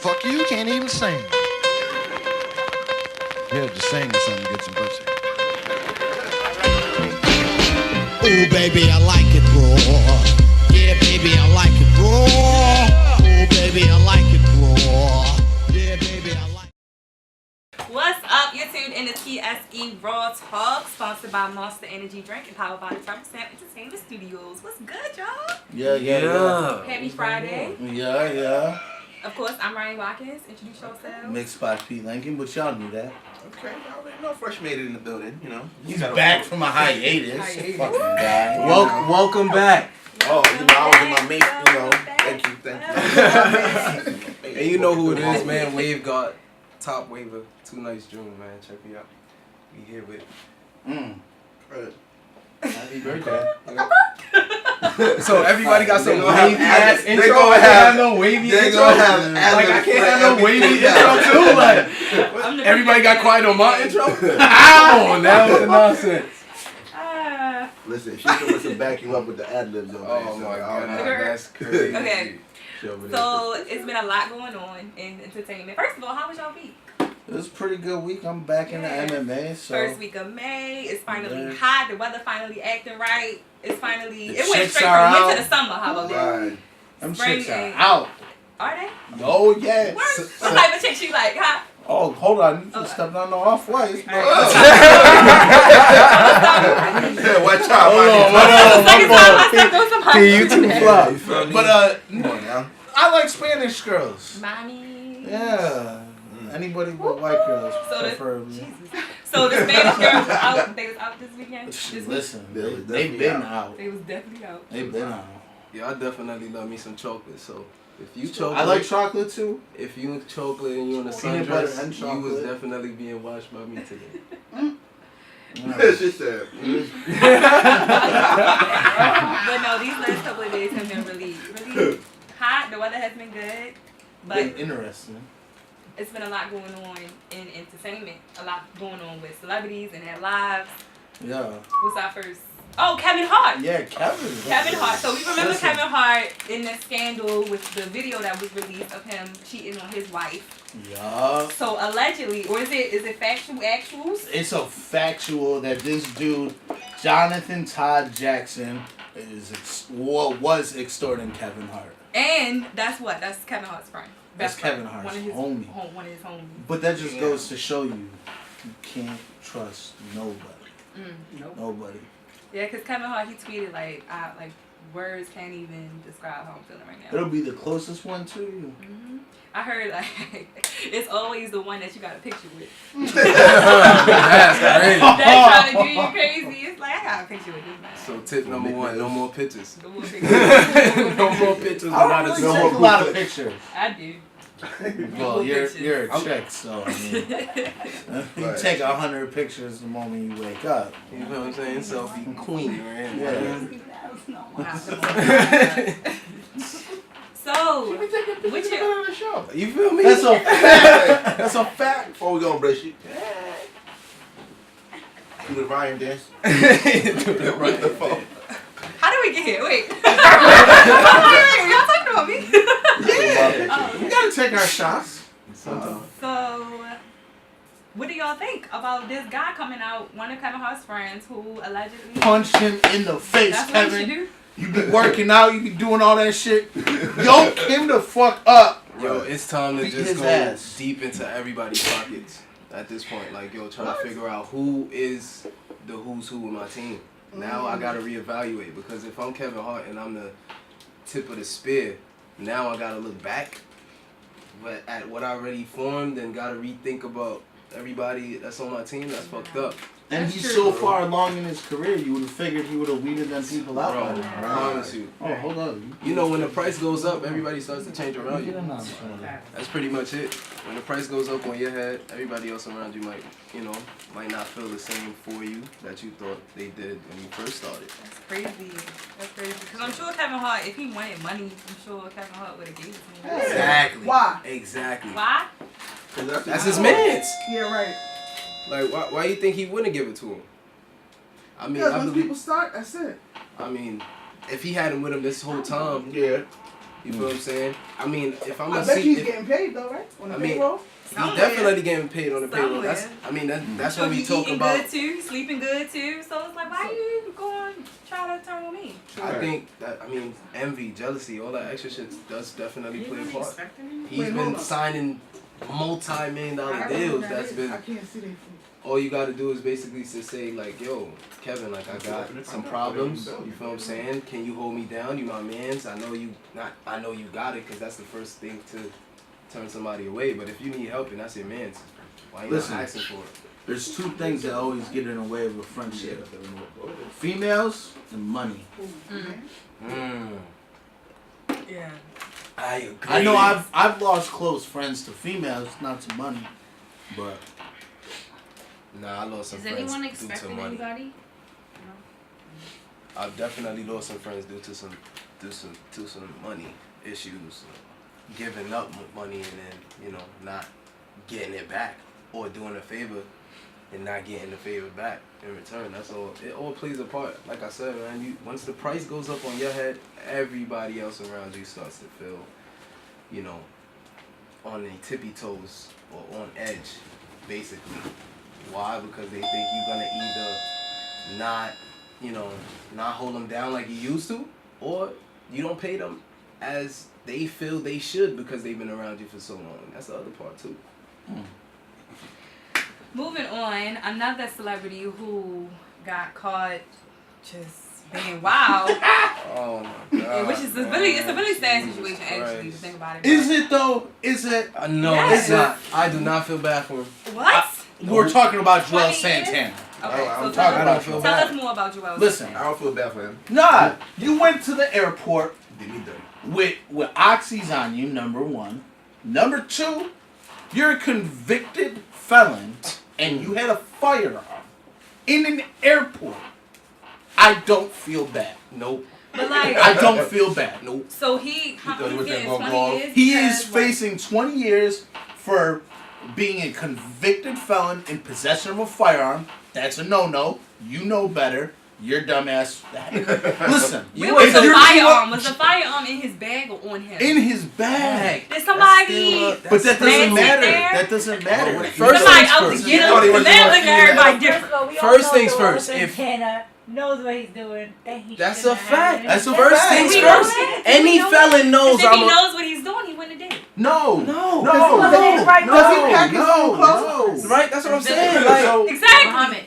Fuck you, can't even sing. Yeah, just sing or something, get some pussy. Ooh, baby, I like it raw. Yeah, baby, I like it raw. Ooh, baby, I like it raw. Yeah, baby, I like it. What's up? You're tuned in to TSE Raw Talk, sponsored by Monster Energy Drink and powered by the 5% Entertainment Studios. What's good, y'all? Yeah. Happy Friday. Yeah. Of course, I'm Ryan Watkins. Introduce yourself. Mixed by Pete Lincoln, but y'all knew that. Okay, I already know Fresh made it in the building, you know. He's back from a hiatus. Fucking guy. Welcome back. Oh, you know, I was in my mate, you know. Thank you. And you know who it is, man. Wave got top waiver. 2 nights June, man. Check me out. We here with Happy birthday. So everybody got some gonna have wavy ass they intro. gonna I can't have- have no wavy They intro. gonna have Like I can't have no wavy everything. intro too. Like everybody got quiet on my intro. Come on now with the nonsense. Listen, she told us to back you up with the ad-libs on Oh my god, that's crazy. Okay. So it's been a lot going on in entertainment. First of all, how was y'all week? It was a pretty good week. I'm back in the MMA. So First week of May. It's finally Yeah. hot. The weather finally acting right. It's finally. The It went chicks straight are from out. winter to summer. How about that? Right. them Spring chicks are and- out. Are they? Oh yes. What type of chick she like? Huh? Oh, hold on. You just Okay. stepped on the off-white. Yeah, watch out. Second time I stepped on somebody. You too fly. You feel me? But Come on now. I like Spanish girls. Mommy. Yeah. Anybody but white girls, So the- preferably. So the Spanish girls was out. They was out this weekend. This week? Listen, They was they've definitely been out. out. They was definitely out. They've been out. Yeah, I definitely love me some chocolate. So if you chocolate, I like chocolate too. if you chocolate and you in a Peanut butter sundress, and you was chocolate. definitely being watched by me today. She said, But no, these last couple of days have been really hot. The weather has been good, but Been interesting. it's been a lot going on in entertainment. A lot going on with celebrities and their lives. Yeah. What's our first? Oh, Kevin Hart. Yeah, Kevin. Kevin Hart. So we remember Listen. Kevin Hart in the scandal with the video that was released of him cheating on his wife. Yeah. So allegedly, or is it actuals? It's a factual that this dude, Jonathan Todd Jackson, was extorting Kevin Hart. And that's Kevin Hart's friend. That's Best Kevin friend. Hart's one of his homie. One of his homies. But that just goes to show you can't trust nobody. Nope. Nobody. Yeah, because Kevin Hart, he tweeted like words can't even describe how I'm feeling right now. It'll be the closest one to you. I heard like it's always the one that you got a picture with. That's crazy. That's trying to do you crazy. It's like I got a picture with this man. So tip number 1, no more pictures. No more pictures. No more pictures. I don't really take a lot of pictures. I do. Well, you're pictures. a chick, so I mean, you take 100 pictures the moment you wake up. You know what I'm saying? Selfie queen right Yeah. So, what's your on the show. You feel me? That's a fact. That's a fact. Before we go on break, she. Do the Ryan dance. With the phone. how did we get here? Wait. Wait, y'all talking about me? We gotta take our shots. Sometimes. So, what do y'all think about this guy coming out, one of Kevin Hart's friends, who allegedly Punch him in the face, that's what you should Kevin. do? You be working out, you be doing all that shit. Yoke him the fuck up. Yo, it's time to Beat just his go ass. deep into everybody's pockets at this point. Like, yo, trying to figure out who is the who's who in my team. Now I gotta reevaluate, because if I'm Kevin Hart and I'm the tip of the spear, now I gotta look back but at what I already formed and gotta rethink about everybody that's on my team. That's fucked up. And That's he's true. so far along in his career, you would have figured he would have weeded them people out. Bro, by I now. promise you. Oh, hold on. You know, when the price goes up, everybody starts to change around Get you. him out of front of that. That's pretty much it. When the price goes up on your head, everybody else around you might not feel the same for you that you thought they did when you first started. That's crazy. That's crazy. Because I'm sure Kevin Hart, if he wanted money, I'm sure Kevin Hart would have gave it to him. Exactly. Why? Exactly. Why? That's his man's. Yeah, right. Like, why you think he wouldn't give it to him? I mean, Because I once believe. people start, that's it. I mean, if he had him with him this whole time, Yeah. You feel what I'm saying? I mean, if I'm I a bet see, he's getting paid though, right? On the I mean, payroll. he's definitely getting paid on the payroll. That's, Somewhere. I mean, that's So what we he talk eating about. good too, sleeping good too. So it's like, why you going try to turn on me? I think that, I mean, envy, jealousy, all that extra shit does definitely play a part. He's Wait, hold been on. signing multi-million-dollar deals. That's been. I can't see that. All you gotta do is basically to say like, yo, Kevin, like I got some problems. You feel what I'm saying? Can you hold me down? You my mans. I know you got it, because that's the first thing to turn somebody away. But if you need help and that's your mans, why you not asking for it? There's two things that always get in the way of a friendship: females and money. Yeah. I agree. I know I've lost close friends to females, not to money, but. Nah, I lost some Is friends anyone due to expecting money. anybody? I've definitely lost some friends due to some money issues, giving up money and then not getting it back, or doing a favor and not getting the favor back in return. That's all. It all plays a part. Like I said, man, once the price goes up on your head, everybody else around you starts to feel, on their tippy toes or on edge, basically. Why? Because they think you're gonna either not hold them down like you used to, or you don't pay them as they feel they should because they've been around you for so long. That's the other part too. Moving on, another celebrity who got caught just being wild, Oh my god. which is it's a really sad situation actually to think about it. Is it though? Is it? No, Yes. it's not. I do not feel bad for him. What? We're talking about Joel 20 years? Santana. Okay, I'm so talking tell about us, Joel. tell us more about Joel. Listen, I don't feel bad for him. nah, you went to the airport Did me dirty. with oxys on you, number one. Number two, you're a convicted felon and you had a firearm in an airport. I don't feel bad. Nope. But like, I don't feel bad. Nope. so he's thought he was getting gonna go 20 off? years. He because, is what? facing 20 years for being a convicted felon in possession of a firearm. That's a no-no. You know better. You're dumbass. Listen, Where was if the you're firearm? Was the firearm in his bag or on him? in his bag. Did somebody? But that doesn't Bag matter. there? That doesn't matter. First somebody things out first. to get You thought he him? was Now gonna look shoot at everybody at different. First things first, if- Santana knows what he's doing, then he That's a shouldn't have fact. it. That's a First fact. things We know first. that. Any We know felon knows If he I'm a. knows what he's doing, he wouldn't have did it. No. No. No. he wasn't in his right No. mind. Does he pack his own clothes? No. Right? That's what I'm saying. So- Like, Exactly. Muhammad.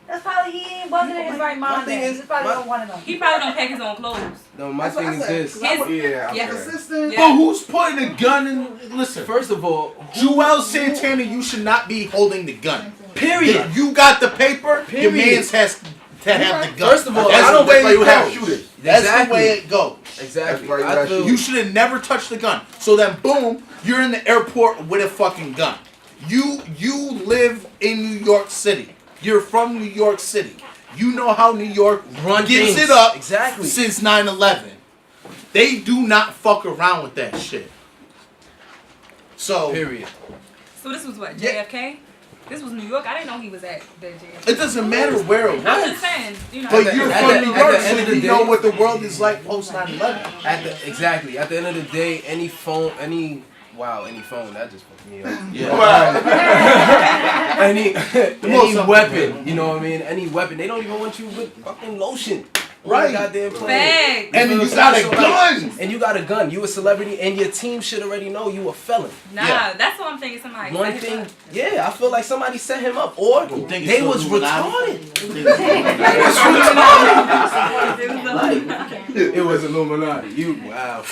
That's probably he wasn't in his right mind. thing then. is- He probably my- don't want to know. He probably don't pack his own clothes. no, my That's what thing I is said. this. His, Yeah, Yeah. okay. Assistant. Yeah. But who's putting a gun in? Listen, First of all, Joel Santana, you should not be holding the gun. period. You got the paper. Your Period. man's has to have the gun. First of all, that's I the don't way why it you have goes. shooters. That's Exactly. the way it goes. Exactly. That's why you I gotta feel, shoot. You should have never touched the gun. So then, boom, you're in the airport with a fucking gun. You live in New York City. You're from New York City. You know how New York Run gives things. it up Exactly. since 9/11. They do not fuck around with that shit. So period. so this was what, Yeah. JFK? This was New York. I didn't know he was at the JFK. it doesn't matter where it I'm was. just saying, you know. But At you're the- from at New the York, end so of the you day- know what the world is like post 9/11. Exactly. At the end of the day, any phone, any phone, that just fucked me up. Yeah. any most weapon, you know what I mean? Any weapon, they don't even want you with fucking lotion. Right. Goddamn plane. Facts. And You you feel got what a I'm saying? gun. And you got a gun. You a celebrity, and your team should already know you a felon. Nah, Yeah. that's what I'm thinking. Somebody. One set him thing, up. yeah, I feel like somebody set him up, or You think it's they still was Illuminati? retarded. It was the- It was Illuminati. You wow.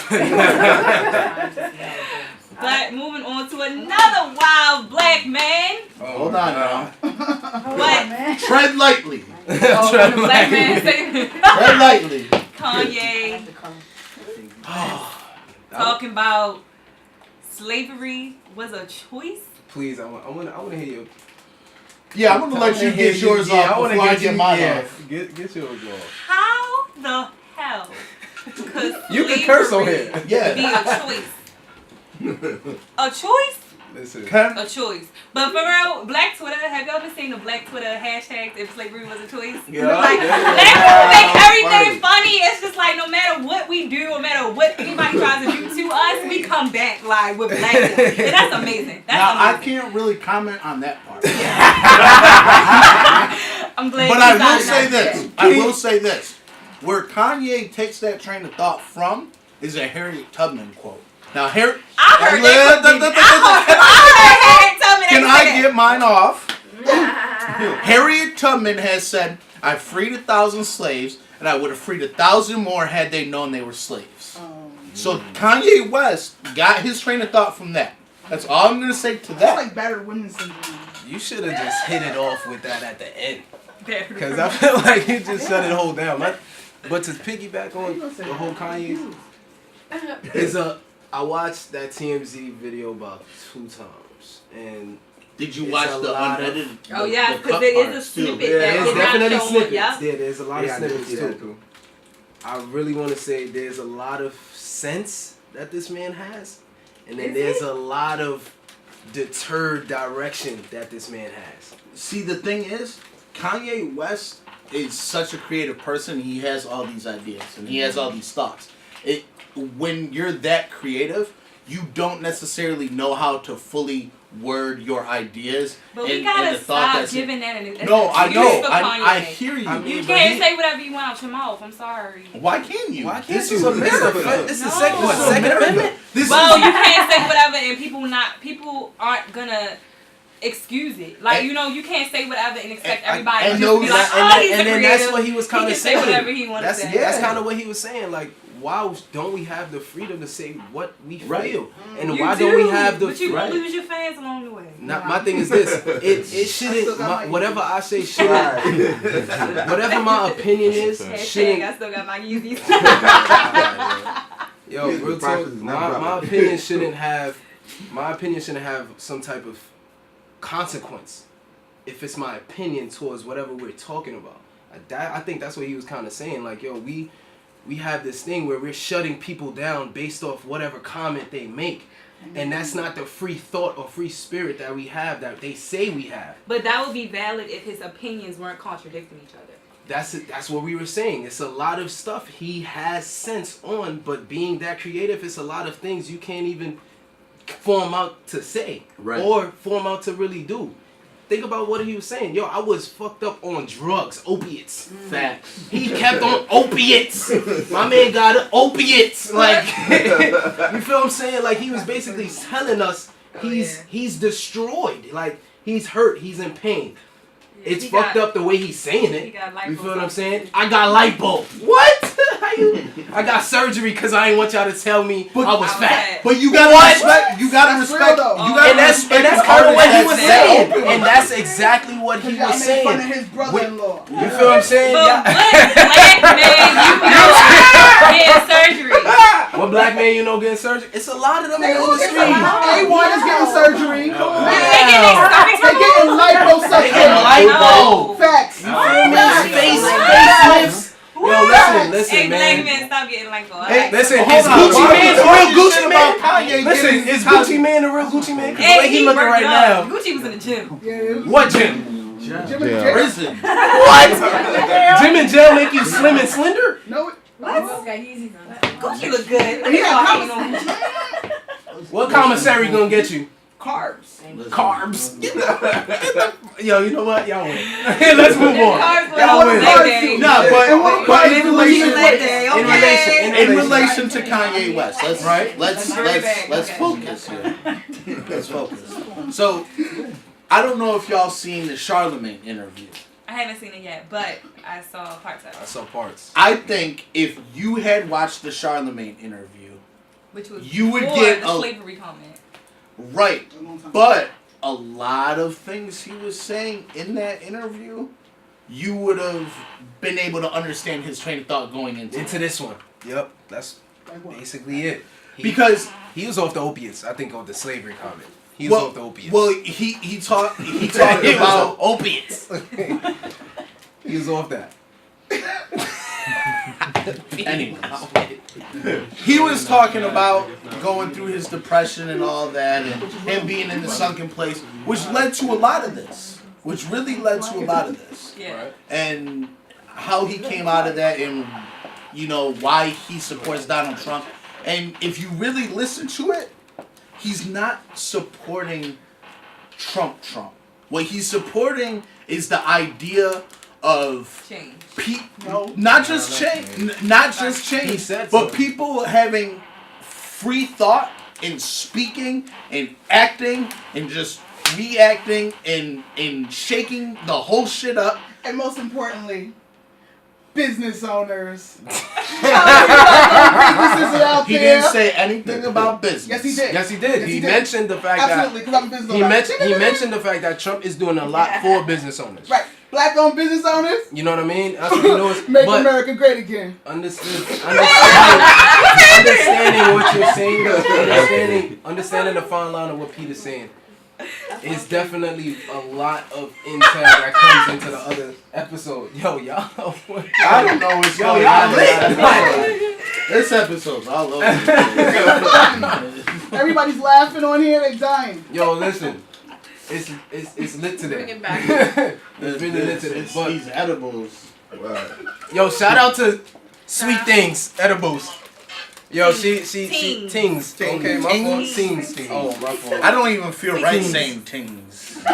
But moving on to another wild black man. Hold on now. What? Tread lightly. Oh, the black man say Tread lightly. Kanye talking about slavery was a choice. Please, I want to hear your. Yeah, I'm gonna let you get yours off wanna before I get mine off. Get yours off. How the hell could You can curse on slavery here. Yeah. be a choice? A choice? Listen. A choice. But for real, Black Twitter, have y'all ever seen the Black Twitter hashtags if slavery was a choice? Yeah. Like, that make everything funny. It's just like no matter what we do, no matter what anybody tries to do to us, we come back like with black people. And that's amazing. That's now, amazing. I can't really comment on that part. I'm glad But you I will signed say up. this. I will say this. Where Kanye takes that train of thought from is a Harriet Tubman quote. Now, I heard that. Can I get mine off? Harriet Tubman has said, I freed 1,000 slaves, and I would have freed 1,000 more had they known they were slaves. So Kanye West got his train of thought from that. That's all I'm going to say to that. That's like battered women syndrome. You should have just hit it off with that at the end. Because Because I feel like you just shut it whole down. But to piggyback on the whole Kanye, I watched that TMZ video about 2 times. And Did you it's watch a the lot of- unedited? oh yeah, the because cut it is a parts, too? snippet yeah, that there's is not definitely shown. snippets. Yeah. Yeah, there's a lot of Yeah, I did snippets see that too. too. I really want to say there's a lot of sense that this man has. And then Is there's it? a lot of deterred direction that this man has. See, the thing is, Kanye West is such a creative person. He has all these ideas and he has all these thoughts. When you're that creative, you don't necessarily know how to fully word your ideas. But we and gotta the thought stop that's giving that an No, I excuse know. for I Kanye. hear you. I mean, You but can't he- say whatever you want out your mouth. I'm sorry. Why can't you? Why can't This you? is America. This is No. Second Amendment? This Well, is you can't say whatever, and people aren't gonna excuse it. Like you know, you can't say whatever and expect everybody and to just be those- like, oh, he's a and then creative. that's what he was kind He of can say saying. whatever he wanna say. That's kind of what he was saying. Like, why don't we have the freedom to say what we feel? And You why do, don't we have the but you right? gonna lose your fans along the way. My thing is this: it shouldn't. Whatever I say shouldn't. Whatever my opinion is Hashtag, shouldn't. I still got my Yeezys. Yo, Yeah, the real price talk. is My not opinion shouldn't have. My opinion shouldn't have some type of consequence if it's my opinion towards whatever we're talking about. I think that's what he was kind of saying. Like, yo, we have this thing where we're shutting people down based off whatever comment they make. And that's not the free thought or free spirit that we have, that they say we have. But that would be valid if his opinions weren't contradicting each other. That's what we were saying. It's a lot of stuff he has sense on, but being that creative, it's a lot of things you can't even form out to say or form out to really do. Think about what he was saying. Yo, I was fucked up on drugs, opiates. facts. He kept on opiates. My man got opiates. Like, you feel what I'm saying? Like, he was basically telling us he's destroyed. Like, he's hurt. He's in pain. It's fucked up the way he's saying it. You feel what I'm saying? I got lipo. What? I got surgery because I ain't want y'all to tell me I was fat. But you gotta respect. You gotta respect. You gotta And that's kind of what he was saying. And that's exactly what he was saying. Fun of his brother-in-law. You feel what I'm saying? But what black man you know getting surgery? What black man you know getting surgery? It's a lot of them in the industry. A1 is getting surgery. They getting their stomachs They getting removed? liposuction. They getting lipo. Facts. Facelifts. Yo, listen, Hey, black man. men, stop getting like that. Hey, listen, Hold is on. Gucci Why Man the you real Gucci shit Man? about Kanye Listen, getting is Cosby? Gucci Man the real Gucci Man? 'Cause the Hey, way he looking worked right up. now. Gucci was in the gym. What gym? Jim and Jay. Prison. What? Gym and jail make you slim and slender? No, What? Gucci look good. He got Hating on Gucci. What commissary gonna get you? carbs. Carbs. Yo, you know what? Y'all win. Let's move on. Carbs went Y'all on win. leg day. No, but in relation, Leg day, In okay. in relation to Kanye West, let's Okay. focus here. Let's focus. So, I don't know if y'all seen the Charlemagne interview. I haven't seen it yet, but I saw parts of I it, saw parts. I think if you had watched the Charlemagne interview, which was you would before get the a- slavery comment. right, but a lot of things he was saying in that interview, you would have been able to understand his train of thought going into This one. Yep, that's basically it. because He was off the opiates. I think of the slavery comment. He was off the opiates. well, he talked about opiates. He was off that. Anyways, he was talking about going through his depression and all that, and him being in the sunken place, which led to a lot of this. Which really led to a lot of this. Yeah. And how he came out of that, and you know why he supports Donald Trump. And if you really listen to it, he's not supporting Trump. What he's supporting is the idea of Change. not just change, He said but so. people having free thought and speaking and acting and just reacting and shaking the whole shit up. And most importantly, business owners. Businesses out He there. didn't say anything about business. Yes, he did. Yes, he did. Yes, he he did. mentioned the fact Absolutely, because I'm a business owner. he mentioned the fact that Trump is doing a lot for business owners. Right. Black-owned business owners. You know what I mean? That's what he knows. Make but America great again. understanding what you're saying, understanding the fine line of what Peter's saying. It's definitely a lot of intel that comes into the other episode. Yo, y'all. I don't know what's Yo, going y'all on. in lit. This episode's all over the place. Everybody's laughing on here. They dying. Yo, listen. It's lit today. Bring it back. It's really lit today. But These edibles. yo, shout out to Sweet Things Edibles. Yo, she Tings. Okay, my fault. Tings. Oh, my fault. I don't even feel right Tings. saying tings. I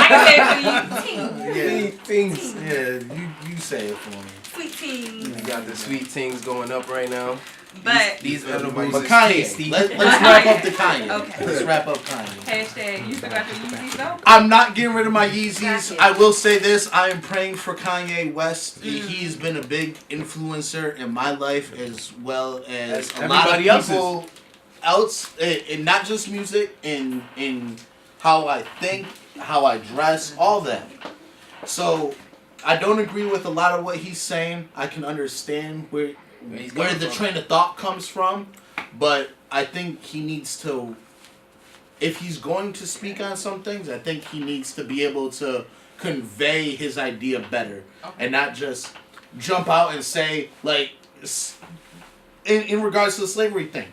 can say it for you. Things. Yeah, you say it for me. Sweet tea. We got the Sweet Things going up right now. But These edibles But is Kanye, tasty. let's wrap up the Kanye. Okay. Let's wrap up Kanye. hashtag, you still got your Yeezys though? I'm not getting rid of my Yeezys. Gotcha. I will say this: I am praying for Kanye West. He's been a big influencer in my life as well as a lot of Everybody people else, and not just music, in how I think, how I dress, all that. So I don't agree with a lot of what he's saying. I can understand where the train of thought comes from, but I think he needs to, if he's going to speak on some things, I think he needs to be able to convey his idea better and not just jump out and say, like, in regards to the slavery thing,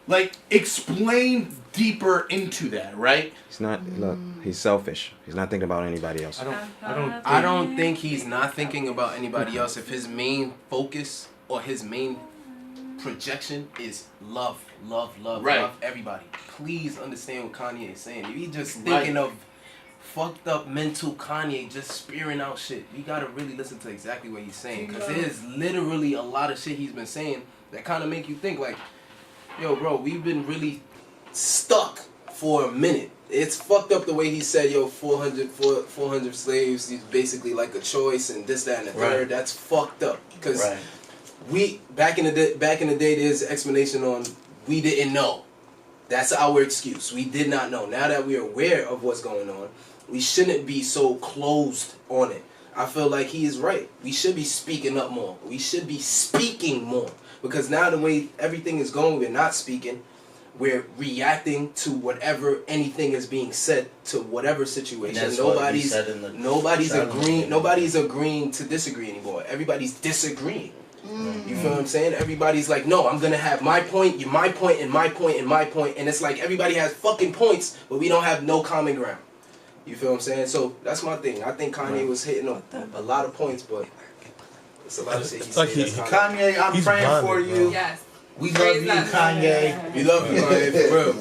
like, explain deeper into that, right? He's not. Look, he's selfish. He's not thinking about anybody else. I don't think he's not thinking about anybody else if his main focus or his main projection is love Right. everybody. Please understand what Kanye is saying. If he just thinking of fucked up mental Kanye just spearing out shit, you gotta really listen to exactly what he's saying, because there's literally a lot of shit he's been saying that kind of make you think like, yo, bro, we've been really stuck for a minute. It's fucked up the way he said, yo, 400 slaves is basically like a choice and this, that, and the third. That's fucked up, because we back in the day there's explanation on we didn't know. That's our excuse. We did not know. Now that we're aware of what's going on, we shouldn't be so closed on it. I feel like he is right. We should be speaking up more. We should be speaking more, because now the way everything is going, we're not speaking. We're reacting to whatever anything is being said to whatever situation. Nobody's agreeing to disagree anymore. Everybody's disagreeing. You feel what I'm saying? Everybody's like, no, I'm gonna have my point, my point, and my point, and my point, and it's like everybody has fucking points, but we don't have no common ground. You feel what I'm saying? So that's my thing. I think Kanye was hitting a lot of points, but it's a lot of shit he's saying. Kanye, I'm praying for you. Yes. We love you, Kanye. We love you, Kanye, for real.